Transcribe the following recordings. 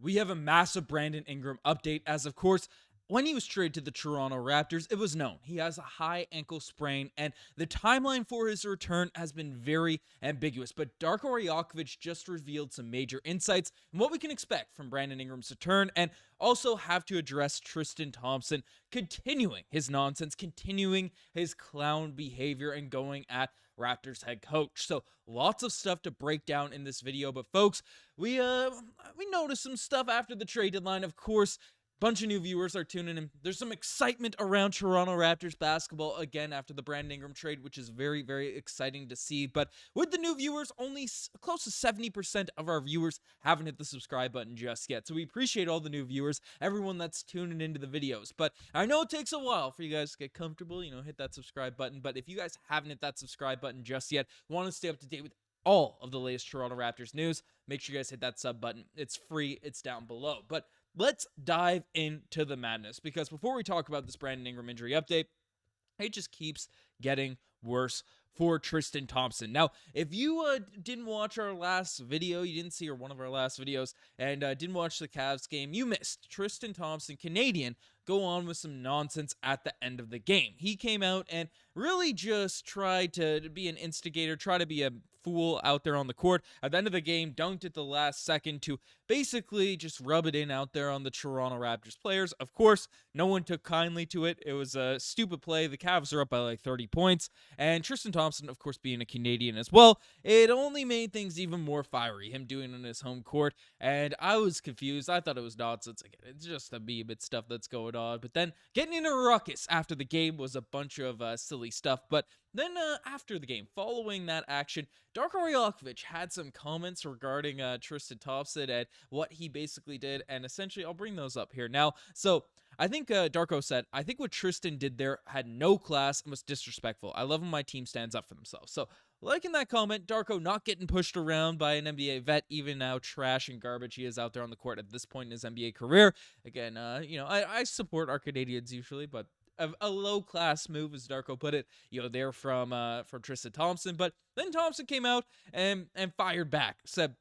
We have a massive Brandon Ingram update, as of course, when he was traded to the Toronto Raptors, it was known he has a high ankle sprain, and the timeline for his return has been very ambiguous. But Darko Rajaković just revealed some major insights and what we can expect from Brandon Ingram's return, and also have to address Tristan Thompson continuing his nonsense, continuing his clown behavior, and going at Raptors head coach. So lots of stuff to break down in this video. But folks, we noticed some stuff after the trade deadline. Of course, bunch of new viewers are tuning in. There's some excitement around Toronto Raptors basketball again after the Brandon Ingram trade, which is very, very exciting to see. But with the new viewers, only close to 70% of our viewers haven't hit the subscribe button just yet. So we appreciate all the new viewers, everyone that's tuning into the videos. But I know it takes a while for you guys to get comfortable, hit that subscribe button. But if you guys haven't hit that subscribe button just yet, want to stay up to date with all of the latest Toronto Raptors news, make sure you guys hit that sub button. It's free. It's down below. But let's dive into the madness, because before we talk about this Brandon Ingram injury update, it just keeps getting worse for Tristan Thompson. Now, if you didn't watch our last video, you didn't see one of our last videos, and didn't watch the Cavs game, you missed Tristan Thompson, Canadian, go on with some nonsense at the end of the game. He came out and really just tried to be an instigator, try to be a fool out there on the court. At the end of the game, dunked at the last second to basically just rub it in out there on the Toronto Raptors players. Of course, no one took kindly to it. It was a stupid play. The Cavs are up by like 30 points. And Tristan Thompson, of course, being a Canadian as well, it only made things even more fiery, him doing it in his home court. And I was confused. I thought it was nonsense. Again, it's just a meme stuff that's going on. But then getting in a ruckus after the game was a bunch of silly stuff. But then after the game, following that action, Darko Rajaković had some comments regarding Tristan Thompson and what he basically did, and essentially I'll bring those up here now. So I think Darko said, I think what Tristan did there had no class and was disrespectful. I love when my team stands up for themselves. So liking that comment, Darko not getting pushed around by an NBA vet, even now trash and garbage he is out there on the court at this point in his NBA career. Again, I support our Canadians usually, but a low-class move, as Darko put it, there from Tristan Thompson. But then Thompson came out and fired back, said,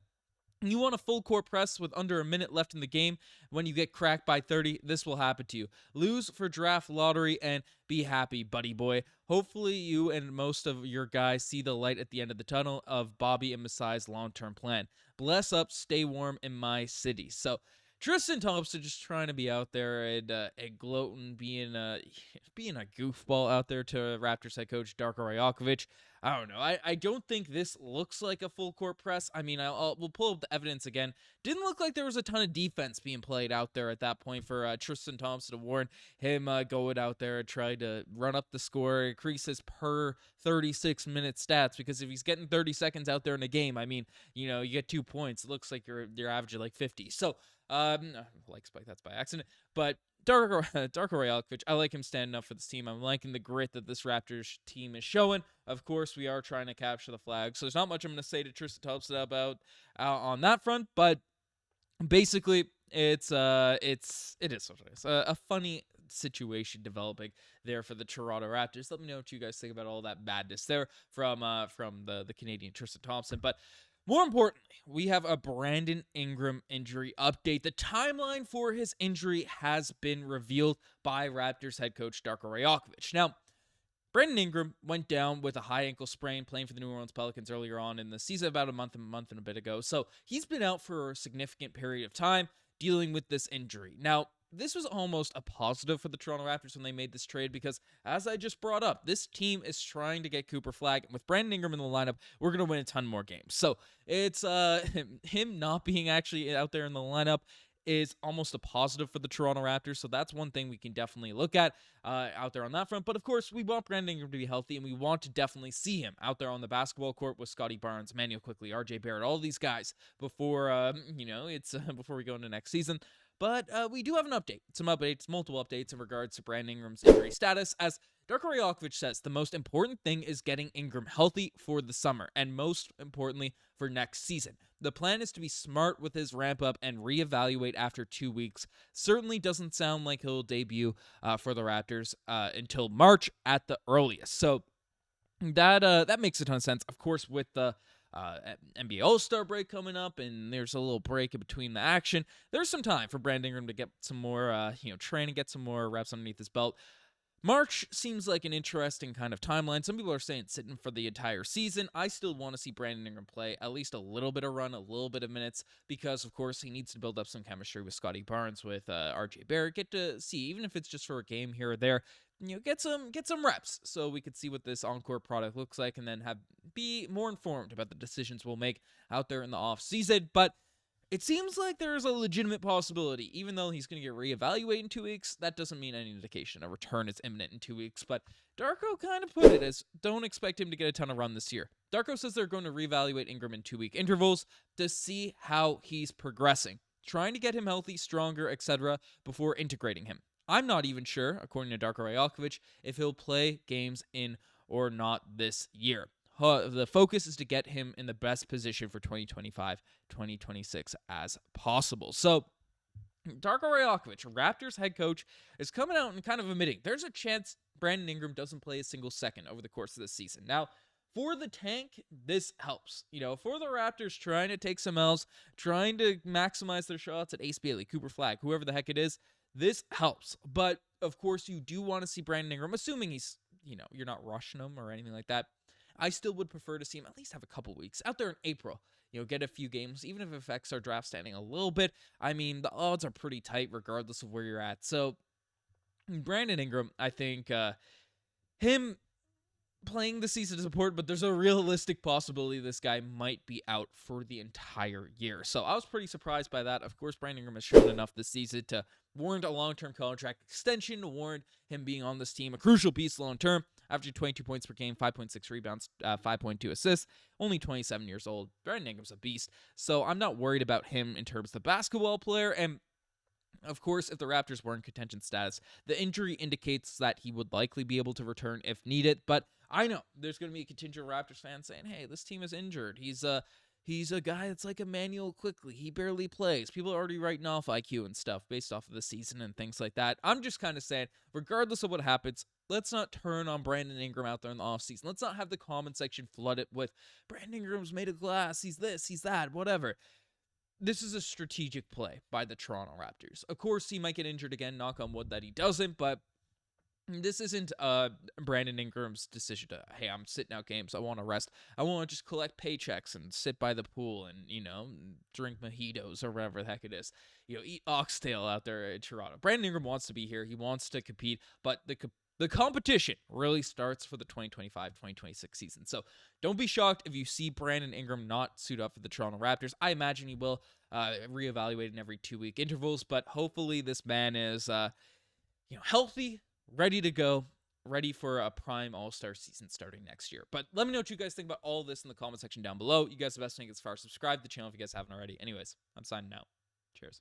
you want a full court press with under a minute left in the game. When you get cracked by 30, this will happen to you. Lose for draft lottery and be happy, buddy boy. Hopefully you and most of your guys see the light at the end of the tunnel of Bobby and Masai's long-term plan. Bless up, stay warm in my city. So Tristan Thompson just trying to be out there and gloating, being a goofball out there to Raptors head coach Darko Rajaković. I don't know. I don't think this looks like a full court press. I mean, we'll pull up the evidence again. Didn't look like there was a ton of defense being played out there at that point for Tristan Thompson to warn him going out there and try to run up the score, increase his per 36-minute stats, because if he's getting 30 seconds out there in a game, I mean, you get 2 points. It looks like you're averaging like 50. So, like Spike, that's by accident. But Darko Rajaković, I like him standing up for this team. I'm liking the grit that this Raptors team is showing. Of course, we are trying to capture the flag, so there's not much I'm going to say to Tristan Thompson about on that front. But basically, it is what it is. A funny situation developing there for the Toronto Raptors. Let me know what you guys think about all that madness there from the Canadian Tristan Thompson. But more importantly, we have a Brandon Ingram injury update. The timeline for his injury has been revealed by Raptors head coach Darko Rajaković. Now, Brandon Ingram went down with a high ankle sprain playing for the New Orleans Pelicans earlier on in the season, about a month and a bit ago. So he's been out for a significant period of time dealing with this injury. Now, this was almost a positive for the Toronto Raptors when they made this trade, because as I just brought up, this team is trying to get Cooper Flagg, and with Brandon Ingram in the lineup, we're going to win a ton more games. So it's him not being actually out there in the lineup is almost a positive for the Toronto Raptors. So that's one thing we can definitely look at out there on that front. But of course, we want Brandon Ingram to be healthy, and we want to definitely see him out there on the basketball court with Scottie Barnes, Immanuel Quickley, RJ Barrett, all these guys before before we go into next season. But we do have an update, multiple updates in regards to Brandon Ingram's injury status. As Darko Rajaković says, the most important thing is getting Ingram healthy for the summer, and most importantly, for next season. The plan is to be smart with his ramp-up and reevaluate after 2 weeks. Certainly doesn't sound like he'll debut for the Raptors until March at the earliest. So that makes a ton of sense. Of course, with the NBA All-Star break coming up, and there's a little break in between the action. There's some time for Brandon Ingram to get some more, training, get some more reps underneath his belt. March seems like an interesting kind of timeline. Some people are saying sitting for the entire season. I still want to see Brandon Ingram play at least a little bit of run, a little bit of minutes, because, of course, he needs to build up some chemistry with Scottie Barnes, with RJ Barrett. Get to see, even if it's just for a game here or there, get some reps so we could see what this encore product looks like, and then be more informed about the decisions we'll make out there in the off season. But it seems like there's a legitimate possibility, even though he's going to get reevaluated in 2 weeks. That doesn't mean any indication a return is imminent in 2 weeks. But Darko kind of put it as, don't expect him to get a ton of run this year. Darko says they're going to reevaluate Ingram in 2-week intervals to see how he's progressing, trying to get him healthy, stronger, etc. before integrating him. I'm not even sure, according to Darko Rajaković, if he'll play games in or not this year. The focus is to get him in the best position for 2025-2026 as possible. So, Darko Rajaković, Raptors head coach, is coming out and kind of admitting there's a chance Brandon Ingram doesn't play a single second over the course of this season. Now, for the tank, this helps. For the Raptors trying to take some L's, trying to maximize their shots at Ace Bailey, Cooper Flagg, whoever the heck it is, this helps. But, of course, you do want to see Brandon Ingram, assuming he's, you're not rushing him or anything like that. I still would prefer to see him at least have a couple weeks out there in April. Get a few games, even if it affects our draft standing a little bit. I mean, the odds are pretty tight regardless of where you're at. So, Brandon Ingram, I think him playing the season is important, but there's a realistic possibility this guy might be out for the entire year. So I was pretty surprised by that. Of course, Brandon Ingram has shown enough this season to warrant a long-term contract extension, to warrant him being on this team, a crucial piece long-term. Averaging 22 points per game, 5.6 rebounds, 5.2 assists, only 27 years old. Brandon Ingram's a beast, so I'm not worried about him in terms of the basketball player. And of course, if the Raptors were in contention status, the injury indicates that he would likely be able to return if needed. But I know there's going to be a contingent of Raptors fans saying, hey, this team is injured. He's a guy that's like Immanuel Quickley. He barely plays. People are already writing off IQ and stuff based off of the season and things like that. I'm just kind of saying, regardless of what happens, let's not turn on Brandon Ingram out there in the offseason. Let's not have the comment section flooded with, Brandon Ingram's made of glass. He's this, he's that, whatever. This is a strategic play by the Toronto Raptors. Of course, he might get injured again, knock on wood that he doesn't, but this isn't Brandon Ingram's decision to, hey, I'm sitting out games. I want to rest. I want to just collect paychecks and sit by the pool and, drink mojitos or whatever the heck it is. Eat oxtail out there in Toronto. Brandon Ingram wants to be here. He wants to compete, but the competition really starts for the 2025-2026 season. So don't be shocked if you see Brandon Ingram not suit up for the Toronto Raptors. I imagine he will reevaluate in every 2-week intervals, but hopefully this man is healthy, ready to go, ready for a prime all-star season starting next year. But let me know what you guys think about all this in the comment section down below. You guys are the best thing as far as subscribe to the channel if you guys haven't already. Anyways, I'm signing out. Cheers.